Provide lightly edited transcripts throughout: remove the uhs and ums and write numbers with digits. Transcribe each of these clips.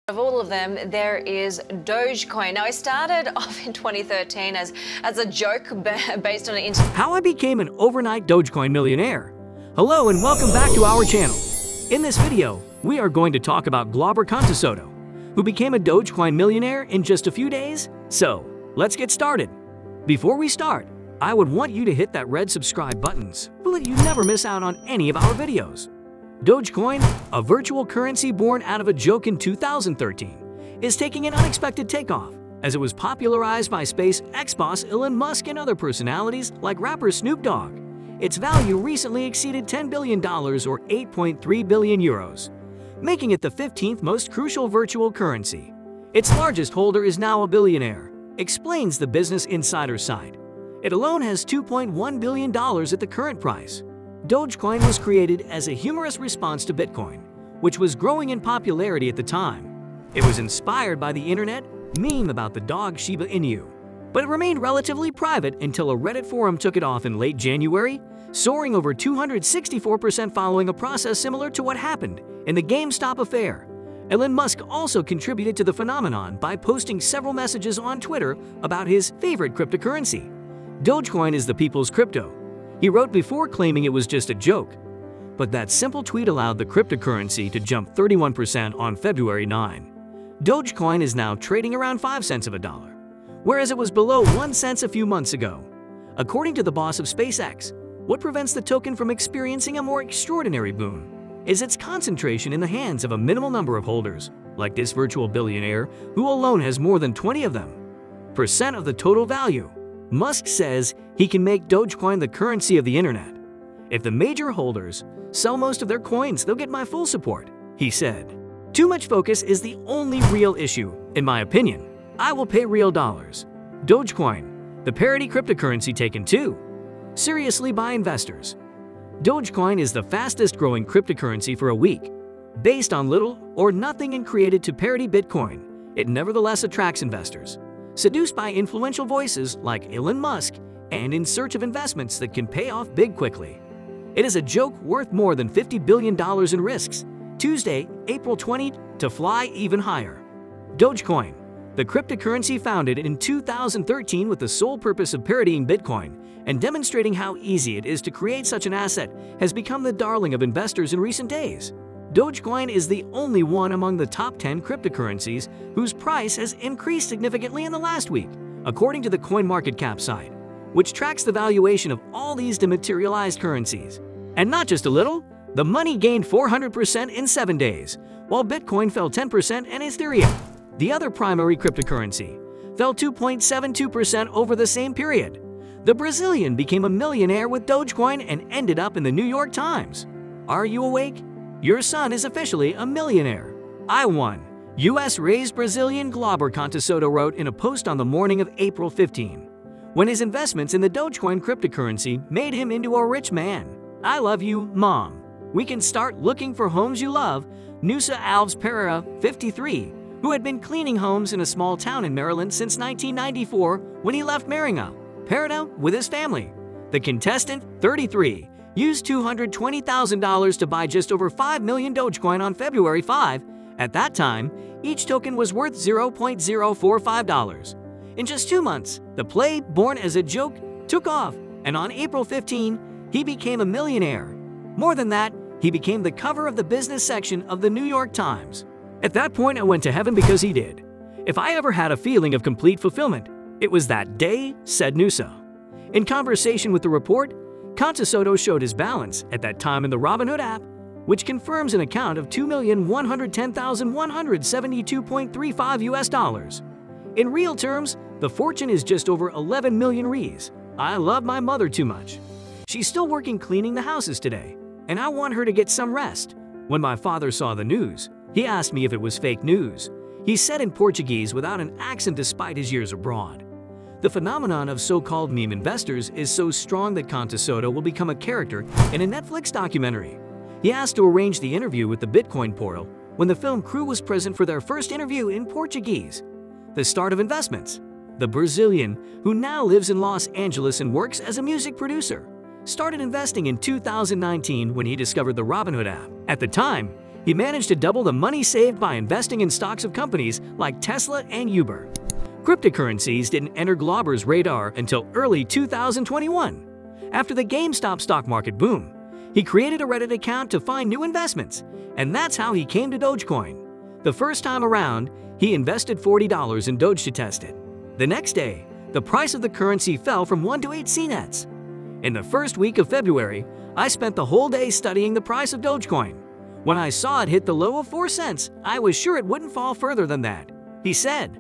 Of all of them, there is Dogecoin. Now, I started off in 2013 as a joke based on an How I became an overnight Dogecoin millionaire. Hello and welcome back to our channel. In this video, we are going to talk about Markus, who became a Dogecoin millionaire in just a few days. So, let's get started. Before we start, I would want you to hit that red subscribe button so that you never miss out on any of our videos. Dogecoin, a virtual currency born out of a joke in 2013, is taking an unexpected takeoff as it was popularized by SpaceX boss Elon Musk and other personalities like rapper Snoop Dogg. Its value recently exceeded $10 billion or 8.3 billion euros, making it the 15th most crucial virtual currency. Its largest holder is now a billionaire, explains the Business Insider site. It alone has $2.1 billion at the current price. Dogecoin was created as a humorous response to Bitcoin, which was growing in popularity at the time. It was inspired by the internet meme about the dog Shiba Inu, but it remained relatively private until a Reddit forum took it off in late January, soaring over 264% following a process similar to what happened in the GameStop affair. Elon Musk also contributed to the phenomenon by posting several messages on Twitter about his favorite cryptocurrency. Dogecoin is the people's crypto, he wrote before claiming it was just a joke. But that simple tweet allowed the cryptocurrency to jump 31% on February 9. Dogecoin is now trading around 5 cents of a dollar, whereas it was below 1 cent a few months ago. According to the boss of SpaceX, what prevents the token from experiencing a more extraordinary boom is its concentration in the hands of a minimal number of holders, like this virtual billionaire who alone has more than 20 of them. Percent of the total value. Musk says he can make Dogecoin the currency of the internet. If the major holders sell most of their coins, they'll get my full support, he said. Too much focus is the only real issue, in my opinion. I will pay real dollars. Dogecoin, the parody cryptocurrency taken too seriously by investors. Dogecoin is the fastest growing cryptocurrency for a week. Based on little or nothing and created to parody Bitcoin, it nevertheless attracts investors, seduced by influential voices like Elon Musk and in search of investments that can pay off big quickly. It is a joke worth more than $50 billion in risks. Tuesday, April 20, to fly even higher. Dogecoin, the cryptocurrency founded in 2013 with the sole purpose of parodying Bitcoin and demonstrating how easy it is to create such an asset, has become the darling of investors in recent days. Dogecoin is the only one among the top 10 cryptocurrencies whose price has increased significantly in the last week, according to the CoinMarketCap site, which tracks the valuation of all these dematerialized currencies. And not just a little, the money gained 400% in 7 days, while Bitcoin fell 10% and Ethereum, the other primary cryptocurrency, fell 2.72% over the same period. The Brazilian became a millionaire with Dogecoin and ended up in the New York Times. Are you awake? Your son is officially a millionaire. I won. US-raised Brazilian Markus wrote in a post on the morning of April 15, when his investments in the Dogecoin cryptocurrency made him into a rich man. I love you, Mom. We can start looking for homes you love. Nusa Alves Pereira, 53, who had been cleaning homes in a small town in Maryland since 1994 when he left Maringa, Pereira, with his family. The contestant, 33, used $220,000 to buy just over 5 million Dogecoin on February 5. At that time, each token was worth $0.045. In just 2 months, the play, born as a joke, took off, and on April 15, he became a millionaire. More than that, he became the cover of the business section of the New York Times. At that point, I went to heaven because he did. If I ever had a feeling of complete fulfillment, it was that day, said Nusa. In conversation with the report, Markus showed his balance at that time in the Robinhood app, which confirms an account of $2,110,172.35 US. In real terms, the fortune is just over 11 million Rs. I love my mother too much. She's still working cleaning the houses today, and I want her to get some rest. When my father saw the news, he asked me if it was fake news. He said in Portuguese without an accent despite his years abroad. The phenomenon of so-called meme investors is so strong that Markus will become a character in a Netflix documentary. He asked to arrange the interview with the Bitcoin portal when the film crew was present for their first interview in Portuguese. The start of investments. The Brazilian, who now lives in Los Angeles and works as a music producer, started investing in 2019 when he discovered the Robinhood app. At the time, he managed to double the money saved by investing in stocks of companies like Tesla and Uber. Cryptocurrencies didn't enter Glauber's radar until early 2021. After the GameStop stock market boom, he created a Reddit account to find new investments, and that's how he came to Dogecoin. The first time around, he invested $40 in Doge to test it. The next day, the price of the currency fell from 1 to 8 CNETs. In the first week of February, I spent the whole day studying the price of Dogecoin. When I saw it hit the low of 4 cents, I was sure it wouldn't fall further than that, he said.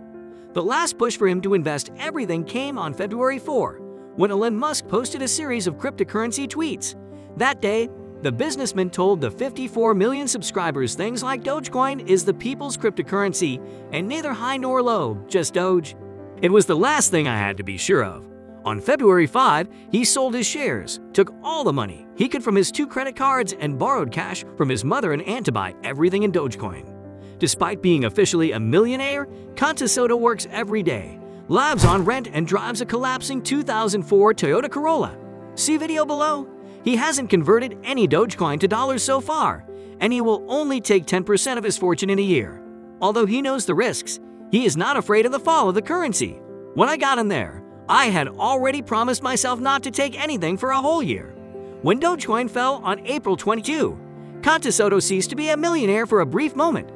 The last push for him to invest everything came on February 4, when Elon Musk posted a series of cryptocurrency tweets. That day, the businessman told the 54 million subscribers things like Dogecoin is the people's cryptocurrency and neither high nor low, just Doge. It was the last thing I had to be sure of. On February 5, he sold his shares, took all the money he could from his 2 credit cards and borrowed cash from his mother and aunt to buy everything in Dogecoin. Despite being officially a millionaire, Contesoto works every day, lives on rent and drives a collapsing 2004 Toyota Corolla. See video below? He hasn't converted any Dogecoin to dollars so far, and he will only take 10% of his fortune in a year. Although he knows the risks, he is not afraid of the fall of the currency. When I got in there, I had already promised myself not to take anything for a whole year. When Dogecoin fell on April 22, Contesoto ceased to be a millionaire for a brief moment.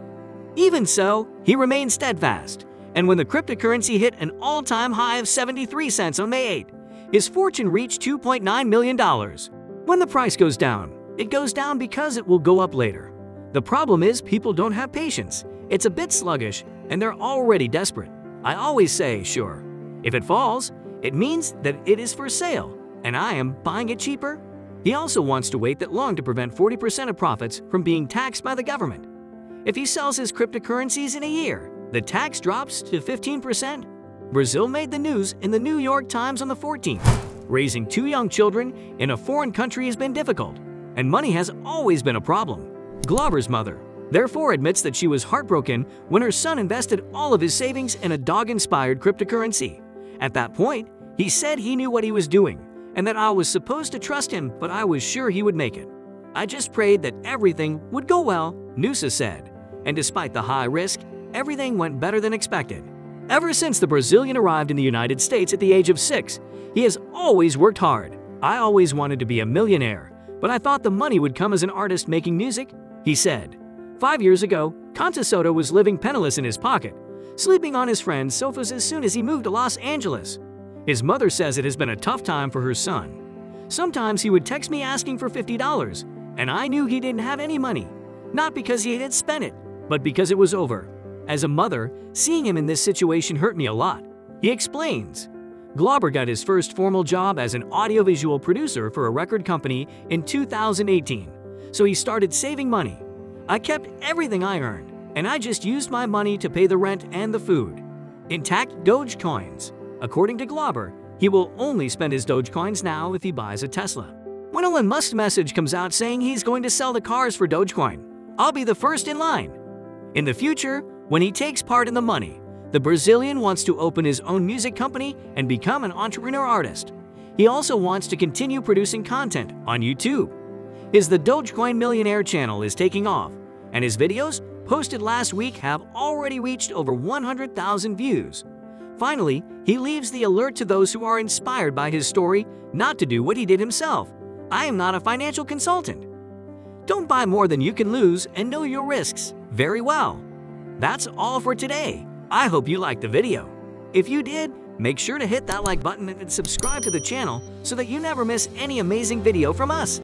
Even so, he remained steadfast, and when the cryptocurrency hit an all-time high of 73 cents on May 8, his fortune reached $2.9 million. When the price goes down, it goes down because it will go up later. The problem is people don't have patience. It's a bit sluggish, and they're already desperate. I always say, sure, if it falls, it means that it is for sale, and I am buying it cheaper. He also wants to wait that long to prevent 40% of profits from being taxed by the government. If he sells his cryptocurrencies in a year, the tax drops to 15%. Brazil made the news in the New York Times on the 14th. Raising 2 young children in a foreign country has been difficult, and money has always been a problem. Glauber's mother, therefore, admits that she was heartbroken when her son invested all of his savings in a dog-inspired cryptocurrency. At that point, he said he knew what he was doing, and that I was supposed to trust him, but I was sure he would make it. I just prayed that everything would go well, Nusa said. And despite the high risk, everything went better than expected. Ever since the Brazilian arrived in the United States at the age of 6, he has always worked hard. I always wanted to be a millionaire, but I thought the money would come as an artist making music, he said. 5 years ago, Contesoto was living penniless in his pocket, sleeping on his friend's sofas as soon as he moved to Los Angeles. His mother says it has been a tough time for her son. Sometimes he would text me asking for $50, and I knew he didn't have any money, not because he had spent it, but because it was over. As a mother, seeing him in this situation hurt me a lot. He explains. Glauber got his first formal job as an audiovisual producer for a record company in 2018, so he started saving money. I kept everything I earned, and I just used my money to pay the rent and the food. Intact Dogecoins. According to Glauber, he will only spend his Dogecoins now if he buys a Tesla. When Elon Musk's message comes out saying he's going to sell the cars for Dogecoin, I'll be the first in line. In the future, when he takes part in the money, the Brazilian wants to open his own music company and become an entrepreneur artist. He also wants to continue producing content on YouTube. His The Dogecoin Millionaire channel is taking off, and his videos, posted last week, have already reached over 100,000 views. Finally, he leaves the alert to those who are inspired by his story not to do what he did himself. I am not a financial consultant. Don't buy more than you can lose and know your risks very well. That's all for today. I hope you liked the video. If you did, make sure to hit that like button and subscribe to the channel so that you never miss any amazing video from us.